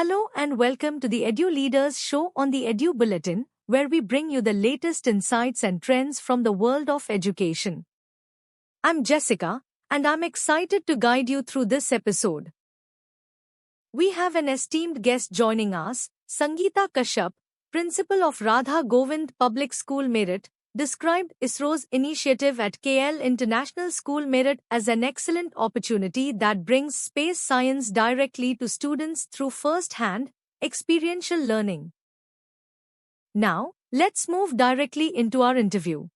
Hello and welcome to the Edu Leaders Show on the Edu Bulletin, where we bring you the latest insights and trends from the world of education. I'm Jessica, and I'm excited to guide you through this episode. We have an esteemed guest joining us, Sangeeta Kashyap, Principal of Radha Govind Public School Meerut, described ISRO's initiative at KL International School Meerut as an excellent opportunity that brings space science directly to students through first-hand, experiential learning. Now, let's move directly into our interview.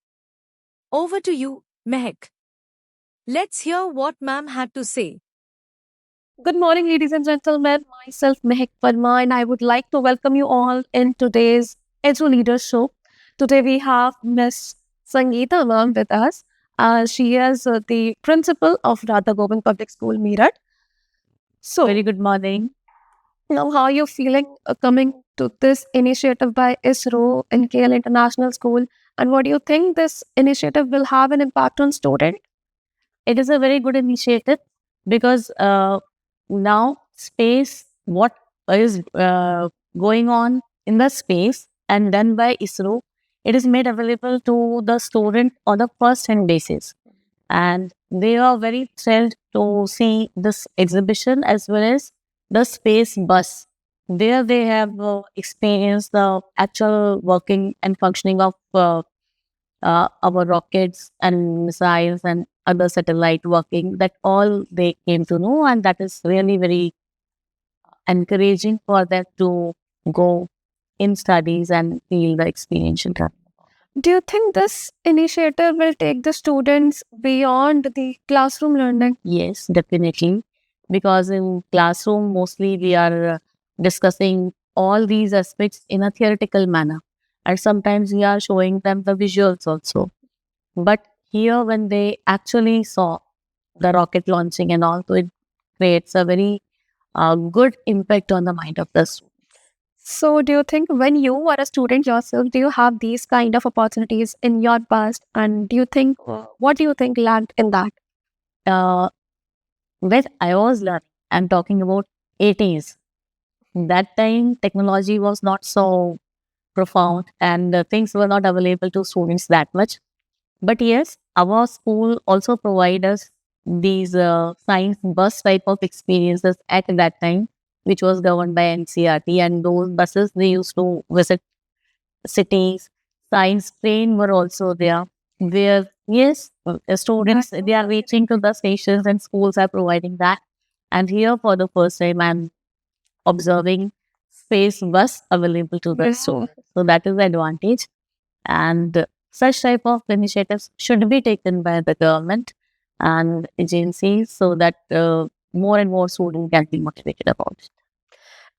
Over to you, Mehak. Let's hear what ma'am had to say. Good morning, ladies and gentlemen. Myself, Mehak Parma, and I would like to welcome you all in today's Edu Leaders Show. Today we have Miss Sangeeta ma'am with us. She is the principal of Radha Govind Public School, Meerut. So, Very good morning. now how are you feeling coming to this initiative by ISRO in KL International School? And what do you think this initiative will have an impact on students? It is a very good initiative because now space, what is going on in the space and done by ISRO, it is made available to the student on a first-hand basis. And they are very thrilled to see this exhibition as well as the space bus. There they have experienced the actual working and functioning of our rockets and missiles and other satellite working. That all they came to know, and that is really very encouraging for them to go in studies and feel the experiential learning. Do you think this initiative will take the students beyond the classroom learning? Yes, definitely. Because in classroom, mostly we are discussing all these aspects in a theoretical manner. And sometimes we are showing them the visuals also. But here, when they actually saw the rocket launching and all, so it creates a very good impact on the mind of the student. So, do you think when you were a student yourself, do you have these kind of opportunities in your past? And do you think, what do you think lacked in that? When I was learning, I'm talking about 80s. That time, technology was not so profound and things were not available to students that much. But yes, our school also provide us these science bus type of experiences at that time, which was governed by NCRT, and those buses they used to visit cities. Science train were also there, where yes, students they are reaching to the stations and schools are providing that. And here for the first time, I'm observing space bus available to the students. So that is the advantage. And such type of initiatives should be taken by the government and agencies so that more and more students can be motivated about it.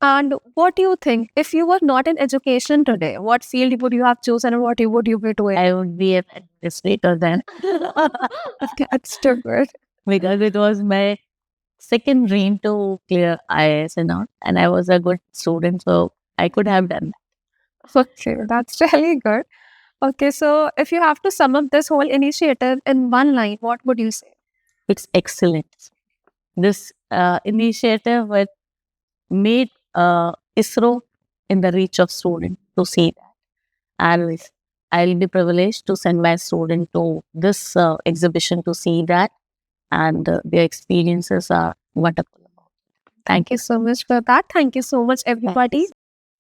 And what do you think? If you were not in education today, what field would you have chosen and what would you be doing? I would be an administrator then. That's too good. Because it was my second dream to clear IAS and all. And I was a good student, so I could have done that. Okay, that's really good. Okay, so if you have to sum up this whole initiative in one line, what would you say? It's excellent. This initiative with made ISRO in the reach of students to see that. And I'll be privileged to send my student to this exhibition to see that. And their experiences are wonderful. Thank you so much for that. Thank you so much, everybody.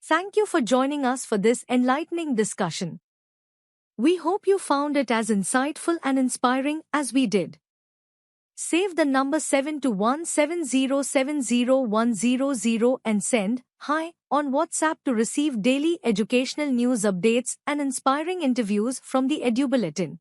Thank you for joining us for this enlightening discussion. We hope you found it as insightful and inspiring as we did. Save the number 72170701000 and send "Hi" on WhatsApp to receive daily educational news updates and inspiring interviews from the Edu Bulletin.